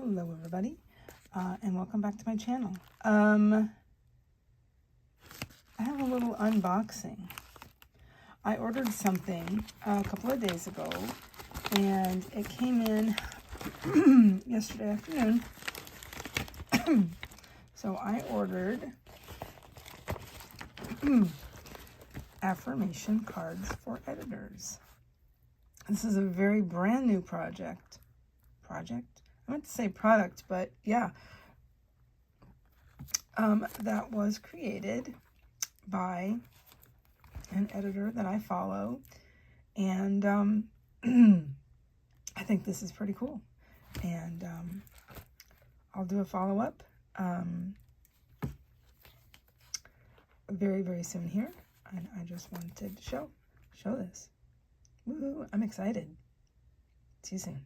Hello everybody, and welcome back to my channel. I have a little unboxing. I ordered something a couple of days ago, and it came in yesterday afternoon. So I ordered affirmation cards for editors. This is a very brand new project. I meant to say product, but yeah. That was created by an editor that I follow, and I think this is pretty cool, and I'll do a follow-up very, very soon here, and I just wanted to show this. Woohoo! I'm excited. See you soon.